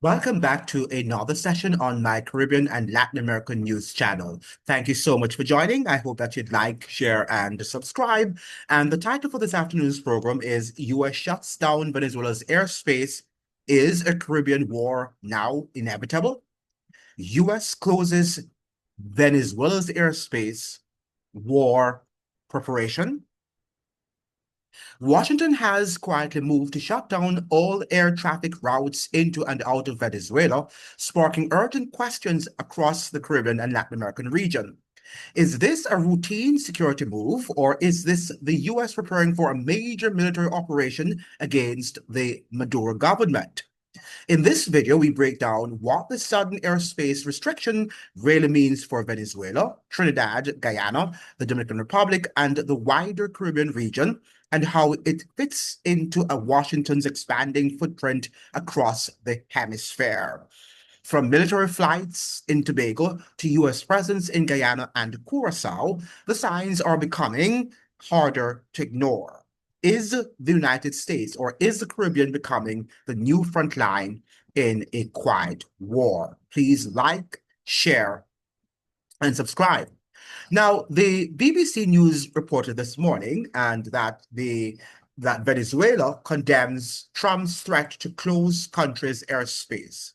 Welcome back to another session on my Caribbean and Latin American news channel. Thank you so much for joining. I hope that you'd like, share, and subscribe. And the title for this afternoon's program is U.S. Shuts Down Venezuela's Airspace. Is a Caribbean War Now Inevitable? U.S. closes Venezuela's airspace. War preparation. Washington has quietly moved to shut down all air traffic routes into and out of Venezuela, sparking urgent questions across the Caribbean and Latin American region. Is this a routine security move, or is this the U.S. preparing for a major military operation against the Maduro government? In this video, we break down what the sudden airspace restriction really means for Venezuela, Trinidad, Guyana, the Dominican Republic, and the wider Caribbean region, and how it fits into Washington's expanding footprint across the hemisphere. From military flights in Tobago to U.S. presence in Guyana and Curaçao, the signs are becoming harder to ignore. Is the United States or is the Caribbean becoming the new front line in a quiet war? Please like, share, and subscribe. Now, the BBC News reported this morning and that Venezuela condemns Trump's threat to close country's airspace.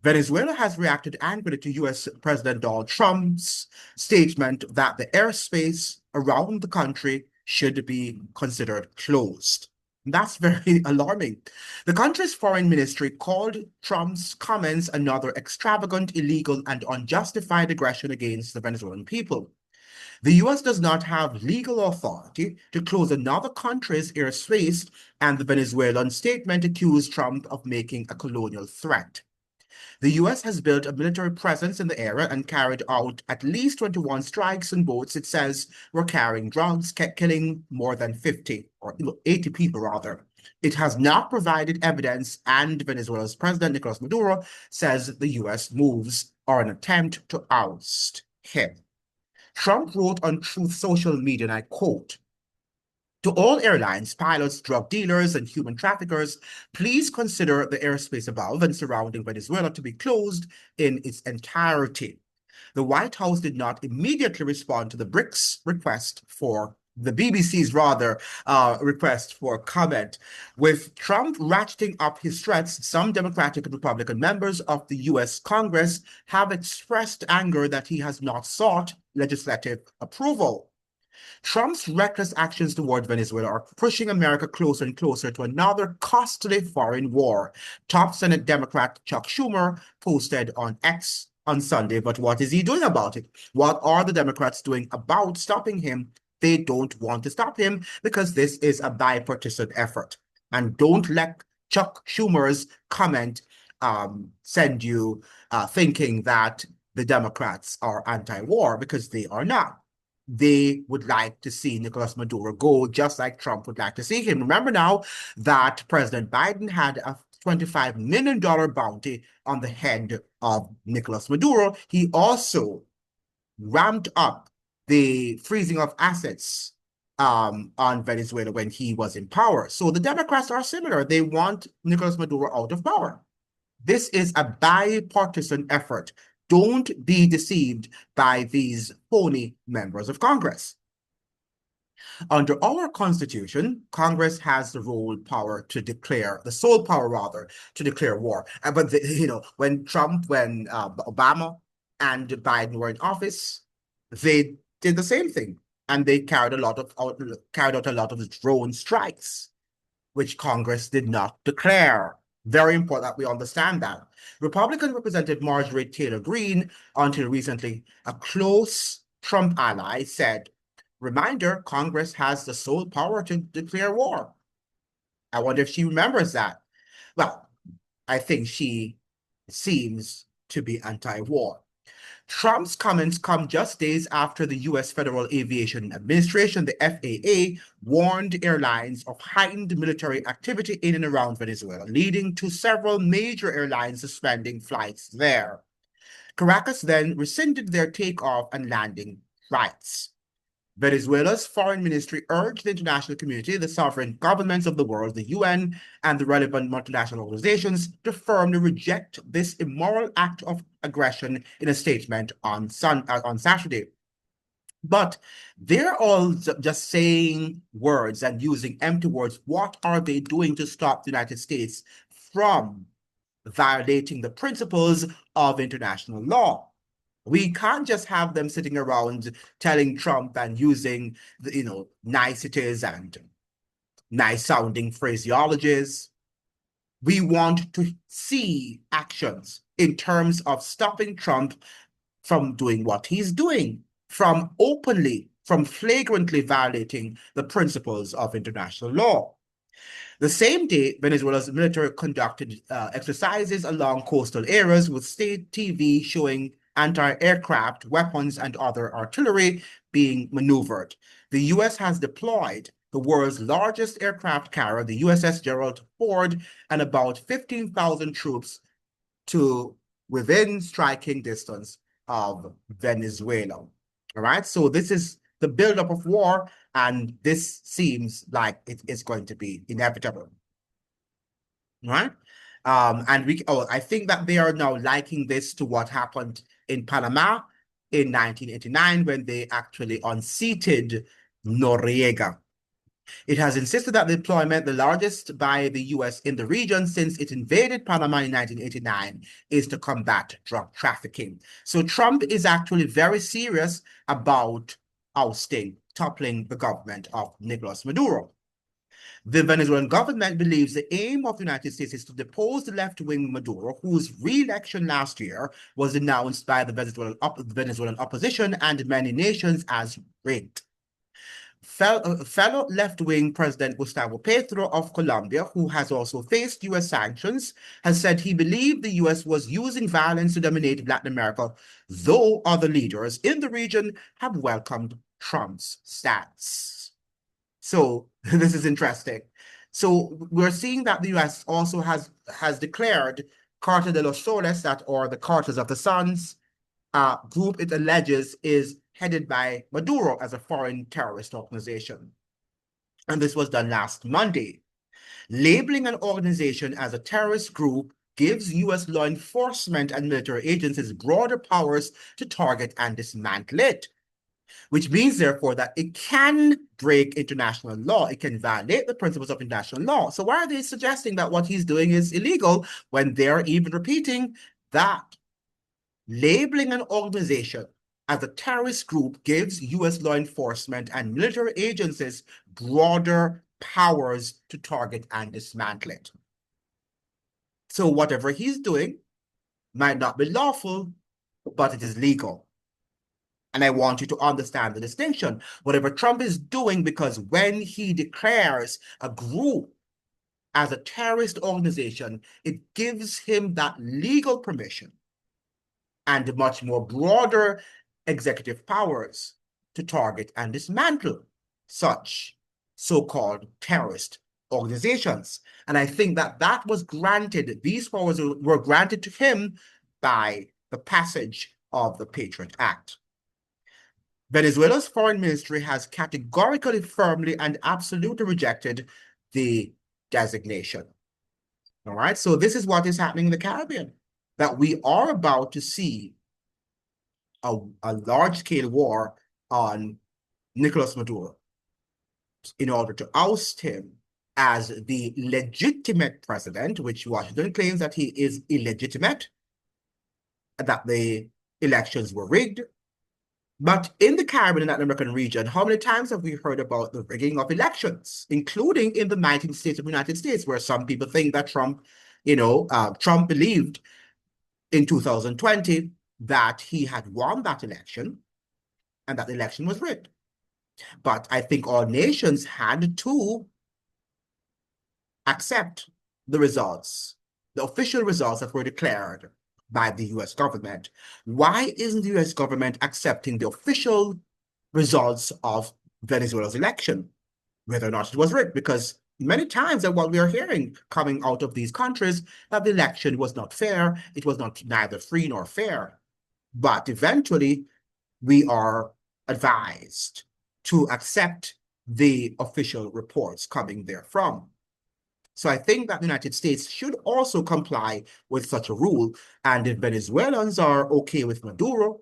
Venezuela has reacted angrily to U.S. President Donald Trump's statement that the airspace around the country should be considered closed. That's very alarming. The country's foreign ministry called Trump's comments another extravagant, illegal, and unjustified aggression against the Venezuelan people. The US does not have legal authority to close another country's airspace, and the Venezuelan statement accused Trump of making a colonial threat. The US has built a military presence in the area and carried out at least 21 strikes on boats it says were carrying drugs, killing more than 50 or 80 people rather. It has not provided evidence, and Venezuela's President Nicolas Maduro says the US moves are an attempt to oust him. Trump wrote on Truth Social Media, and I quote, "To all airlines, pilots, drug dealers, and human traffickers, please consider the airspace above and surrounding Venezuela to be closed in its entirety." The White House did not immediately respond to the BBC's request for comment. With Trump ratcheting up his threats, some Democratic and Republican members of the U.S. Congress have expressed anger that he has not sought legislative approval. Trump's reckless actions toward Venezuela are pushing America closer and closer to another costly foreign war. Top Senate Democrat Chuck Schumer posted on X on Sunday, but what is he doing about it? What are the Democrats doing about stopping him? They don't want to stop him because this is a bipartisan effort. And don't let Chuck Schumer's comment send you thinking that the Democrats are anti-war, because they are not. They would like to see Nicolas Maduro go, just like Trump would like to see him. Remember now that President Biden had a $25 million bounty on the head of Nicolas Maduro. He also ramped up the freezing of assets on Venezuela when he was in power. So the Democrats are similar. They want Nicolas Maduro out of power. This is a bipartisan effort. Don't be deceived by these phony members of Congress. Under our Constitution, Congress has the sole power rather, to declare war. But when Obama and Biden were in office, they did the same thing, and they carried out a lot of drone strikes, which Congress did not declare. Very important that we understand that. Republican Representative Marjorie Taylor Greene, until recently a close Trump ally, said, "Reminder, Congress has the sole power to declare war." I wonder if she remembers that. Well, I think she seems to be anti-war. Trump's comments come just days after the U.S. Federal Aviation Administration, the FAA, warned airlines of heightened military activity in and around Venezuela, leading to several major airlines suspending flights there. Caracas then rescinded their takeoff and landing rights. Venezuela's foreign ministry urged the international community, the sovereign governments of the world, the UN, and the relevant multinational organizations to firmly reject this immoral act of aggression in a statement on Saturday. But they're all just saying words and using empty words. What are they doing to stop the United States from violating the principles of international law? We can't just have them sitting around telling Trump and using the, niceties and nice sounding phraseologies. We want to see actions in terms of stopping Trump from doing what he's doing, from flagrantly violating the principles of international law. The same day, Venezuela's military conducted exercises along coastal areas with state TV showing anti-aircraft weapons and other artillery being maneuvered. The U.S. has deployed the world's largest aircraft carrier, the USS Gerald Ford, and about 15,000 troops to within striking distance of Venezuela. All right, so this is the buildup of war, and this seems like it is going to be inevitable. Right? I think that they are now liking this to what happened in Panama in 1989 when they actually unseated Noriega. It has insisted that the deployment, the largest by the U.S. in the region since it invaded Panama in 1989, is to combat drug trafficking. So Trump is actually very serious about toppling the government of Nicolas Maduro. The Venezuelan government believes the aim of the United States is to depose the left-wing Maduro, whose re-election last year was denounced by the Venezuelan opposition and many nations as rigged. Fellow left-wing President Gustavo Petro of Colombia, who has also faced U.S. sanctions, has said he believed the U.S. was using violence to dominate Latin America, though other leaders in the region have welcomed Trump's stance. So this is interesting. So we're seeing that the U.S. also has declared Carta de los Soles, or the Cartas of the Suns, group it alleges is headed by Maduro as a foreign terrorist organization. And this was done last Monday. Labeling an organization as a terrorist group gives U.S. law enforcement and military agencies broader powers to target and dismantle it, which means, therefore, that it can break international law. It can violate the principles of international law. So why are they suggesting that what he's doing is illegal when they're even repeating that labeling an organization as a terrorist group gives U.S. law enforcement and military agencies broader powers to target and dismantle it? So whatever he's doing might not be lawful, but it is legal. And I want you to understand the distinction. Whatever Trump is doing, because when he declares a group as a terrorist organization, it gives him that legal permission and much more broader executive powers to target and dismantle such so-called terrorist organizations. And I think that that was granted, these powers were granted to him by the passage of the Patriot Act. Venezuela's foreign ministry has categorically, firmly, and absolutely rejected the designation. All right, so this is what is happening in the Caribbean, that we are about to see a large-scale war on Nicolas Maduro in order to oust him as the legitimate president, which Washington claims that he is illegitimate, that the elections were rigged. But in the Caribbean and Latin American region, how many times have we heard about the rigging of elections, including in the 19 states of the United States, where some people think that Trump believed in 2020 that he had won that election and that the election was rigged. But I think all nations had to accept the results, the official results that were declared by the U.S. government. Why isn't the U.S. government accepting the official results of Venezuela's election, whether or not it was rigged? Because many times that what we are hearing coming out of these countries, that the election was not fair, it was neither free nor fair. But eventually, we are advised to accept the official reports coming therefrom. So I think that the United States should also comply with such a rule. And if Venezuelans are okay with Maduro,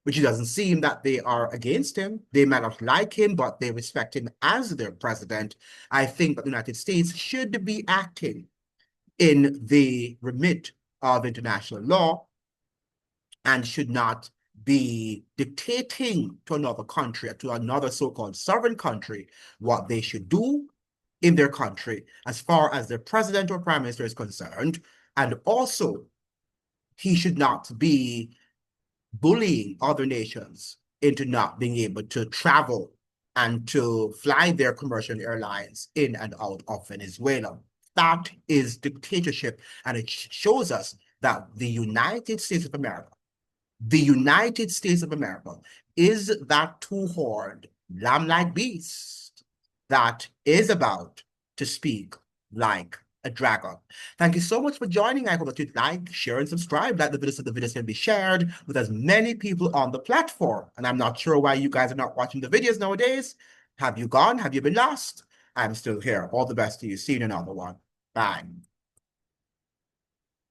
which it doesn't seem that they are against him, they might not like him, but they respect him as their president, I think that the United States should be acting in the remit of international law and should not be dictating to another country, to another so-called sovereign country, what they should do in their country as far as their president or prime minister is concerned. And also, he should not be bullying other nations into not being able to travel and to fly their commercial airlines in and out of Venezuela. That is dictatorship, and it shows us that the United States of America is that two-horned, lamb-like beast that is about to speak like a dragon. Thank you so much for joining. I hope that you like, share, and subscribe. Like the video so the videos can be shared with as many people on the platform. And I'm not sure why you guys are not watching the videos nowadays. Have you gone? Have you been lost? I'm still here. All the best to you. See you in another one. Bye.